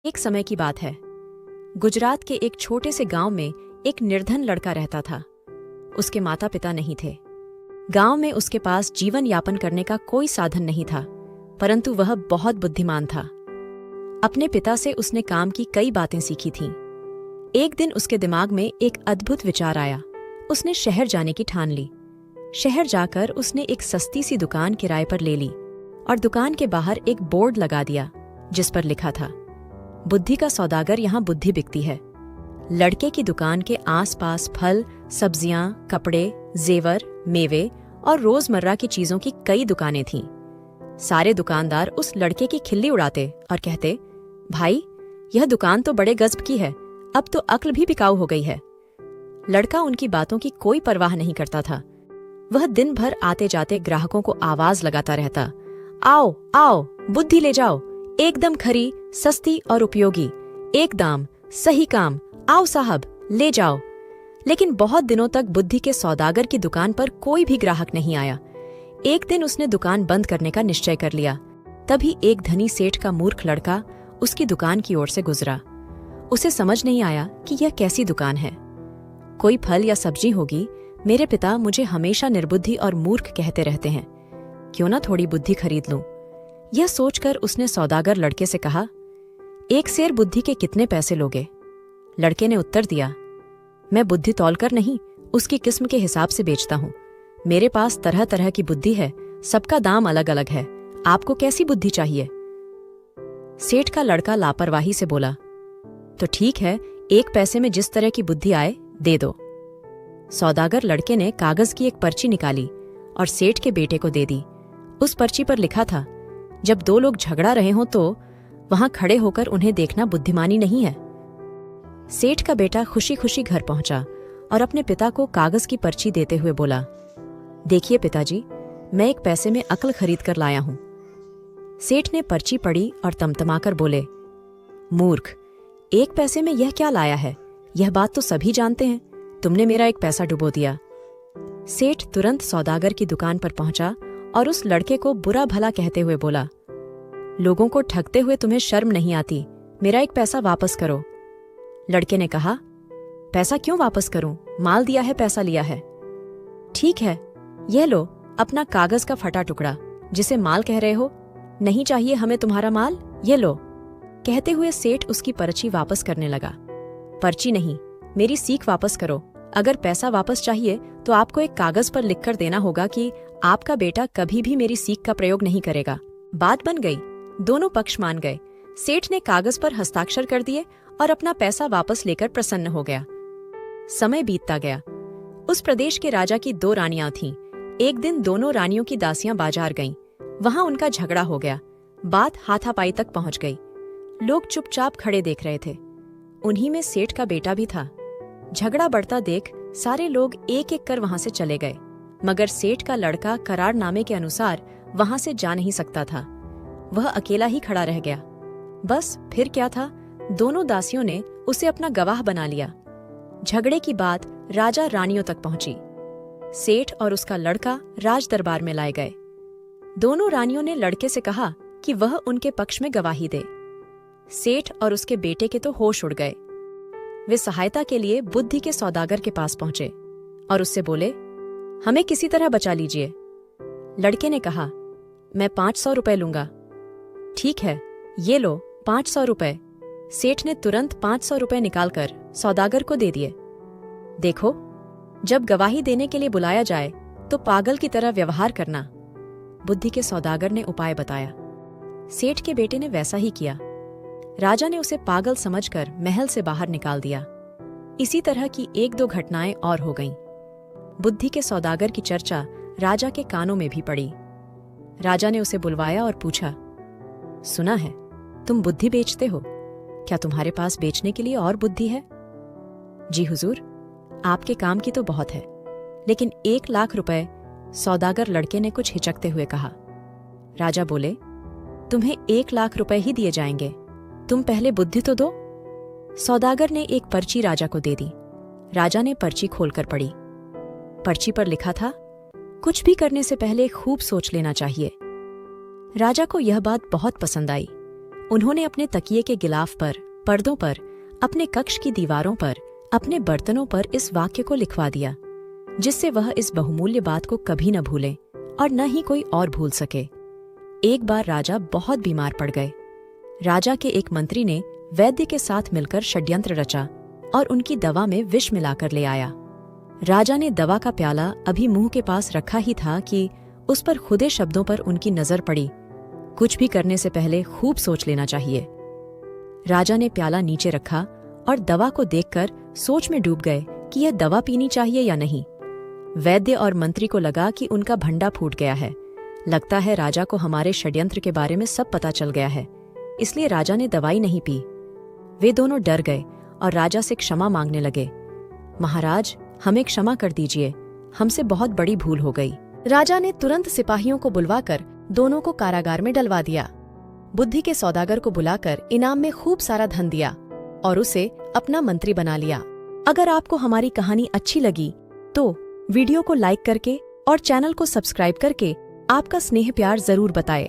एक समय की बात है। गुजरात के एक छोटे से गांव में एक निर्धन लड़का रहता था। उसके माता पिता नहीं थे। गांव में उसके पास जीवन यापन करने का कोई साधन नहीं था, परंतु वह बहुत बुद्धिमान था। अपने पिता से उसने काम की कई बातें सीखी थीं। एक दिन उसके दिमाग में एक अद्भुत विचार आया। उसने शहर जाने की ठान ली। शहर जाकर उसने एक सस्ती सी दुकान किराए पर ले ली और दुकान के बाहर एक बोर्ड लगा दिया जिस पर लिखा था, बुद्धि का सौदागर यहाँ बुद्धि बिकती है। लड़के की दुकान के आसपास फल, सब्जियां, कपड़े, जेवर, मेवे और रोजमर्रा की चीजों की कई दुकानें थीं। सारे दुकानदार उस लड़के की खिल्ली उड़ाते और कहते, भाई यह दुकान तो बड़े गजब की है, अब तो अक्ल भी बिकाऊ हो गई है। लड़का उनकी बातों की कोई परवाह नहीं करता था। वह दिन भर आते जाते ग्राहकों को आवाज लगाता रहता, आओ आओ, बुद्धि ले जाओ, एकदम खरी, सस्ती और उपयोगी, एक दाम, सही काम, आओ साहब ले जाओ। लेकिन बहुत दिनों तक बुद्धि के सौदागर की दुकान पर कोई भी ग्राहक नहीं आया। एक दिन उसने दुकान बंद करने का निश्चय कर लिया। तभी एक धनी सेठ का मूर्ख लड़का उसकी दुकान की ओर से गुजरा। उसे समझ नहीं आया कि यह कैसी दुकान है। कोई फल या सब्जी होगी। मेरे पिता मुझे हमेशा निर्बुद्धि और मूर्ख कहते रहते हैं, क्यों ना थोड़ी बुद्धि खरीद लूं। यह सोचकर उसने सौदागर लड़के से कहा, एक सेर बुद्धि के कितने पैसे लोगे? लड़के ने उत्तर दिया, मैं बुद्धि तौलकर नहीं, उसकी किस्म के हिसाब से बेचता हूँ। मेरे पास तरह तरह की बुद्धि है, सबका दाम अलग अलग है। आपको कैसी बुद्धि चाहिए? सेठ का लड़का लापरवाही से बोला, तो ठीक है, एक पैसे में जिस तरह की बुद्धि आए दे दो। सौदागर लड़के ने कागज की एक पर्ची निकाली और सेठ के बेटे को दे दी। उस पर्ची पर लिखा था, जब दो लोग झगड़ा रहे हों तो वहां खड़े होकर उन्हें देखना बुद्धिमानी नहीं है। सेठ का बेटा खुशी खुशी घर पहुंचा और अपने पिता को कागज की पर्ची देते हुए बोला, देखिए पिताजी, मैं एक पैसे में अक्ल खरीद कर लाया हूं। सेठ ने पर्ची पढ़ी और तमतमाकर बोले, मूर्ख, एक पैसे में यह क्या लाया है? यह बात तो सभी जानते हैं, तुमने मेरा एक पैसा डुबो दिया। सेठ तुरंत सौदागर की दुकान पर पहुंचा और उस लड़के को बुरा भला कहते हुए बोला, लोगों को ठगते हुए तुम्हें शर्म नहीं आती? मेरा एक पैसा वापस करो। लड़के ने कहा, पैसा क्यों वापस करूं? माल दिया है, पैसा लिया है। ठीक है, यह लो अपना कागज का फटा टुकड़ा, जिसे माल कह रहे हो। नहीं चाहिए हमें तुम्हारा माल, ये लो। कहते हुए सेठ उसकी पर्ची वापस करने लगा। पर्ची नहीं, मेरी सीख वापस करो। अगर पैसा वापस चाहिए तो आपको एक कागज पर लिखकर देना होगा कि आपका बेटा कभी भी मेरी सीख का प्रयोग नहीं करेगा। बात बन गई, दोनों पक्ष मान गए। सेठ ने कागज पर हस्ताक्षर कर दिए और अपना पैसा वापस लेकर प्रसन्न हो गया। समय बीतता गया। उस प्रदेश के राजा की दो रानियां थीं। एक दिन दोनों रानियों की दासियां बाजार गईं। वहां उनका झगड़ा हो गया। बात हाथापाई तक पहुंच गई। लोग चुपचाप खड़े देख रहे थे। उन्हीं में सेठ का बेटा भी था। झगड़ा बढ़ता देख सारे लोग एक एक कर वहां से चले गए, मगर सेठ का लड़का करारनामे के अनुसार वहां से जा नहीं सकता था। वह अकेला ही खड़ा रह गया। बस फिर क्या था, दोनों दासियों ने उसे अपना गवाह बना लिया। झगड़े की बात राजा रानियों तक पहुंची। सेठ और उसका लड़का राज दरबार में लाए गए। दोनों रानियों ने लड़के से कहा कि वह उनके पक्ष में गवाही दे। सेठ और उसके बेटे के तो होश उड़ गए। वे सहायता के लिए बुद्धि के सौदागर के पास पहुंचे और उससे बोले, हमें किसी तरह बचा लीजिए। लड़के ने कहा, मैं 500 रुपए लूंगा। ठीक है, ये लो 500 रुपए। सेठ ने तुरंत 500 रुपए निकालकर सौदागर को दे दिए। देखो, जब गवाही देने के लिए बुलाया जाए तो पागल की तरह व्यवहार करना। बुद्धि के सौदागर ने उपाय बताया। सेठ के बेटे ने वैसा ही किया। राजा ने उसे पागल समझकर महल से बाहर निकाल दिया। इसी तरह की एक दो घटनाएं और हो गईं। बुद्धि के सौदागर की चर्चा राजा के कानों में भी पड़ी। राजा ने उसे बुलवाया और पूछा, सुना है तुम बुद्धि बेचते हो, क्या तुम्हारे पास बेचने के लिए और बुद्धि है? जी हुजूर, आपके काम की तो बहुत है, लेकिन 1 लाख रुपए। सौदागर लड़के ने कुछ हिचकते हुए कहा। राजा बोले, तुम्हें 1 लाख रुपए ही दिए जाएंगे, तुम पहले बुद्धि तो दो। सौदागर ने एक पर्ची राजा को दे दी। राजा ने पर्ची खोलकर पढ़ी। पर्ची पर लिखा था, कुछ भी करने से पहले खूब सोच लेना चाहिए। राजा को यह बात बहुत पसंद आई। उन्होंने अपने तकिए के गिलाफ पर, पर्दों पर, अपने कक्ष की दीवारों पर, अपने बर्तनों पर इस वाक्य को लिखवा दिया, जिससे वह इस बहुमूल्य बात को कभी न भूलें और न ही कोई और भूल सके। एक बार राजा बहुत बीमार पड़ गए। राजा के एक मंत्री ने वैद्य के साथ मिलकर षड्यंत्र रचा और उनकी दवा में विष मिलाकर ले आया। राजा ने दवा का प्याला अभी मुंह के पास रखा ही था कि उस पर खुदे शब्दों पर उनकी नजर पड़ी, कुछ भी करने से पहले खूब सोच लेना चाहिए। राजा ने प्याला नीचे रखा और दवा को देखकर सोच में डूब गए कि यह दवा पीनी चाहिए या नहीं। वैद्य और मंत्री को लगा कि उनका भंडा फूट गया है। लगता है राजा को हमारे षड्यंत्र के बारे में सब पता चल गया है, इसलिए राजा ने दवाई नहीं पी। वे दोनों डर गए और राजा से क्षमा मांगने लगे। महाराज, हमें क्षमा कर दीजिए, हमसे बहुत बड़ी भूल हो गई। राजा ने तुरंत सिपाहियों को बुलवाकर दोनों को कारागार में डलवा दिया। बुद्धि के सौदागर को बुलाकर इनाम में खूब सारा धन दिया और उसे अपना मंत्री बना लिया। अगर आपको हमारी कहानी अच्छी लगी तो वीडियो को लाइक करके और चैनल को सब्सक्राइब करके आपका स्नेह प्यार जरूर बताएं।